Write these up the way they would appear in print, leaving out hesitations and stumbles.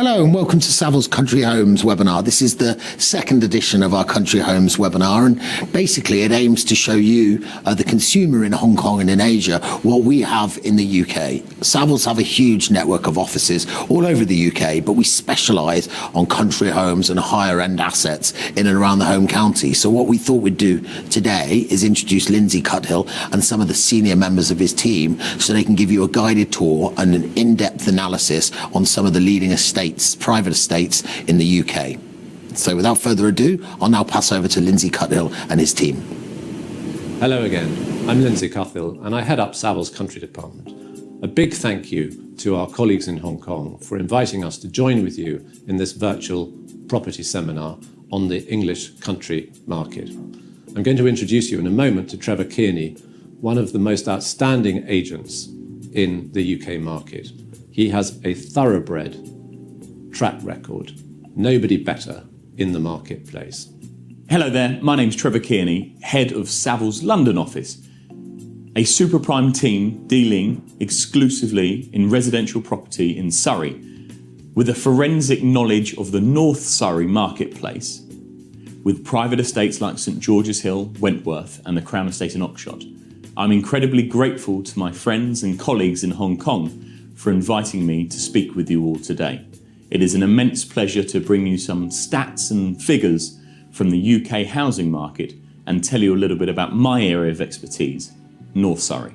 Hello and welcome to Savills Country Homes webinar. This is the second edition of our Country Homes webinar, and basically it aims to show you, the consumer in Hong Kong and in Asia, what we have in the UK. Savills have a huge network of offices all over the UK, but we specialise on country homes and higher end assets in and around the home county. So what we thought we'd do today is introduce Lindsay Cuthill and some of the senior members of his team so they can give you a guided tour and an in-depth analysis on some of the leading private estates in the UK. So without further ado, I'll now pass over to Lindsay Cuthill and his team. Hello again, I'm Lindsay Cuthill and I head up Savills Country Department. A big thank you to our colleagues in Hong Kong for inviting us to join with you in this virtual property seminar on the English country market. I'm going to introduce you in a moment to Trevor Kearney, one of the most outstanding agents in the UK market. He has a thoroughbred track record, nobody better in the marketplace. Hello there, my name's Trevor Kearney, head of Savills London office, a super prime team dealing exclusively in residential property in Surrey, with a forensic knowledge of the North Surrey marketplace, with private estates like St George's Hill, Wentworth and the Crown Estate in Oxshott. I'm incredibly grateful to my friends and colleagues in Hong Kong for inviting me to speak with you all today. It is an immense pleasure to bring you some stats and figures from the UK housing market and tell you a little bit about my area of expertise, North Surrey.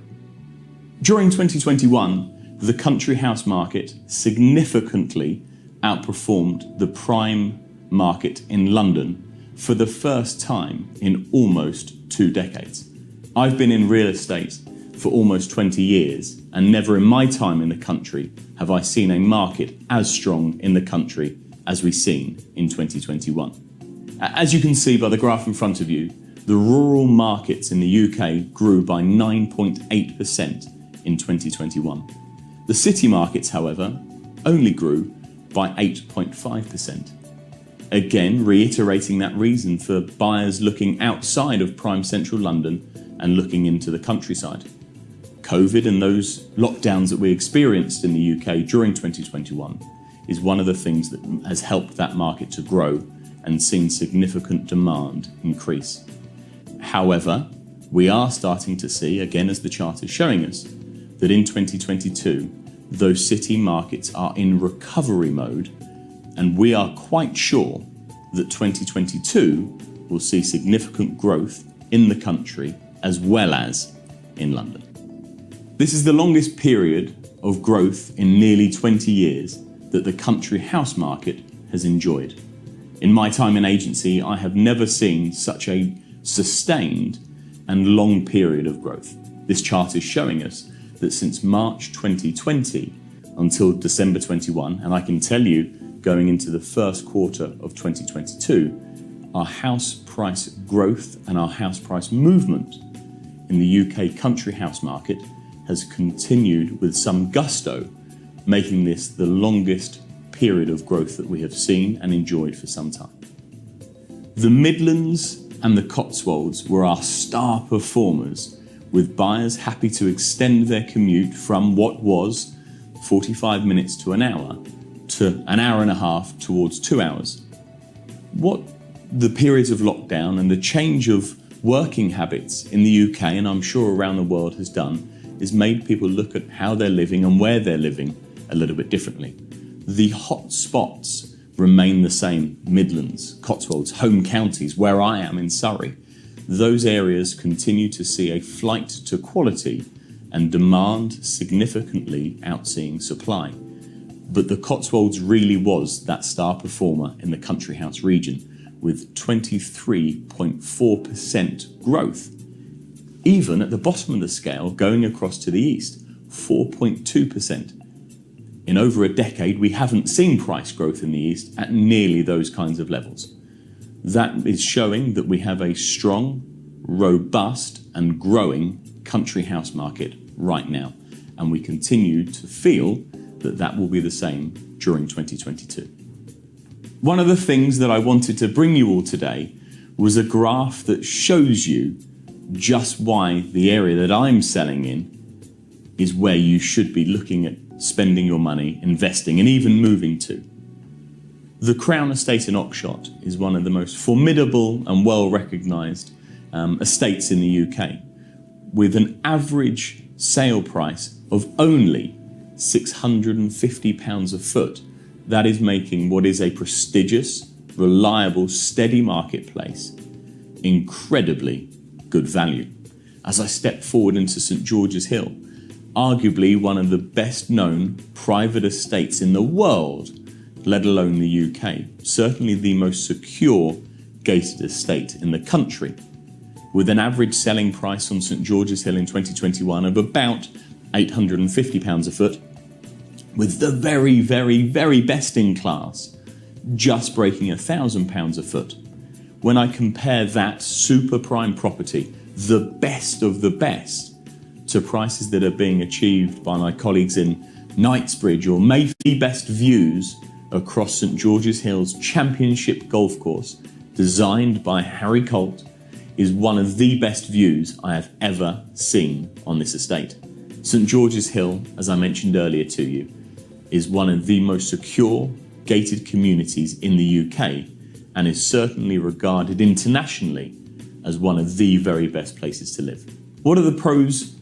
During 2021, the country house market significantly outperformed the prime market in London for the first time in almost 2 decades. I've been in real estate for almost 20 years, and never in my time in the country have I seen a market as strong in the country as we've seen in 2021. As you can see by the graph in front of you, the rural markets in the UK grew by 9.8% in 2021. The city markets, however, only grew by 8.5%. Again, reiterating that reason for buyers looking outside of prime central London and looking into the countryside. COVID and those lockdowns that we experienced in the UK during 2021 is one of the things that has helped that market to grow and seen significant demand increase. However, we are starting to see, again as the chart is showing us, that in 2022 those city markets are in recovery mode, and we are quite sure that 2022 will see significant growth in the country as well as in London. This is the longest period of growth in nearly 20 years that the country house market has enjoyed. In my time in agency, I have never seen such a sustained and long period of growth. This chart is showing us that since March 2020 until December 21, and I can tell you going into the first quarter of 2022, our house price growth and our house price movement in the UK country house market has continued with some gusto, making this the longest period of growth that we have seen and enjoyed for some time. The Midlands and the Cotswolds were our star performers, with buyers happy to extend their commute from what was 45 minutes to an hour to an hour and a half towards 2 hours. What the periods of lockdown and the change of working habits in the UK, and I'm sure around the world, has done is made people look at how they're living and where they're living a little bit differently. The hot spots remain the same: Midlands, Cotswolds, home counties, where I am in Surrey. Those areas continue to see a flight to quality and demand significantly outseeing supply. But the Cotswolds really was that star performer in the country house region, with 23.4% growth. Even at the bottom of the scale, going across to the east, 4.2%. In over a decade, we haven't seen price growth in the east at nearly those kinds of levels. That is showing that we have a strong, robust and growing country house market right now, and we continue to feel that that will be the same during 2022. One of the things that I wanted to bring you all today was a graph that shows you just why the area that I'm selling in is where you should be looking at spending your money, investing and even moving to. The Crown Estate in Oxshott is one of the most formidable and well recognised estates in the UK, with an average sale price of only £650 a foot. That is making what is a prestigious, reliable, steady marketplace incredibly good value. As I step forward into St George's Hill, arguably one of the best known private estates in the world, let alone the UK, certainly the most secure gated estate in the country, with an average selling price on St George's Hill in 2021 of about £850 a foot, with the very, very, very best in class just breaking £1,000 a foot. When I compare that super prime property, the best of the best, to prices that are being achieved by my colleagues in Knightsbridge or Mayfair, the best views across St George's Hill's championship golf course, designed by Harry Colt, is one of the best views I have ever seen on this estate. St George's Hill, as I mentioned earlier to you, is one of the most secure gated communities in the UK and is certainly regarded internationally as one of the very best places to live. What are the pros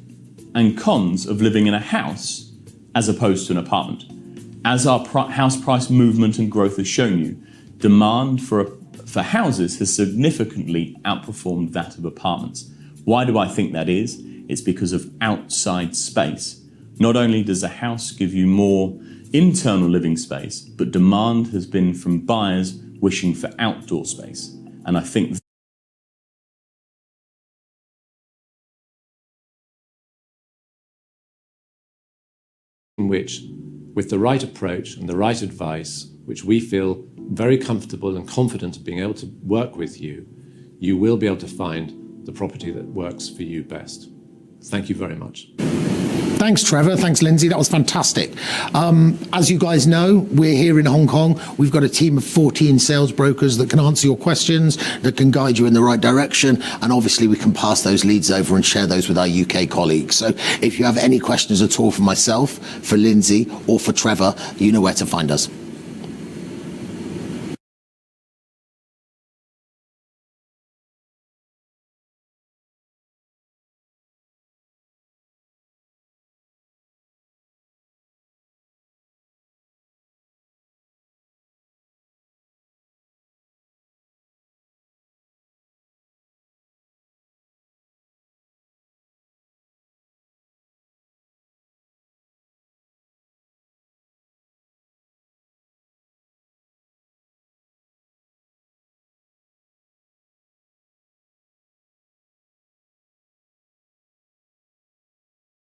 and cons of living in a house as opposed to an apartment? As our house price movement and growth has shown you, demand for houses has significantly outperformed that of apartments. Why do I think that is? It's because of outside space. Not only does a house give you more internal living space, but demand has been from buyers wishing for outdoor space. And I think in which, with the right approach and the right advice, which we feel very comfortable and confident of being able to work with you, you will be able to find the property that works for you best. Thank you very much. Thanks, Trevor. Thanks, Lindsay. That was fantastic. As you guys know, we're here in Hong Kong. We've got a team of 14 sales brokers that can answer your questions, that can guide you in the right direction. And obviously, we can pass those leads over and share those with our UK colleagues. So if you have any questions at all for myself, for Lindsay, or for Trevor, you know where to find us.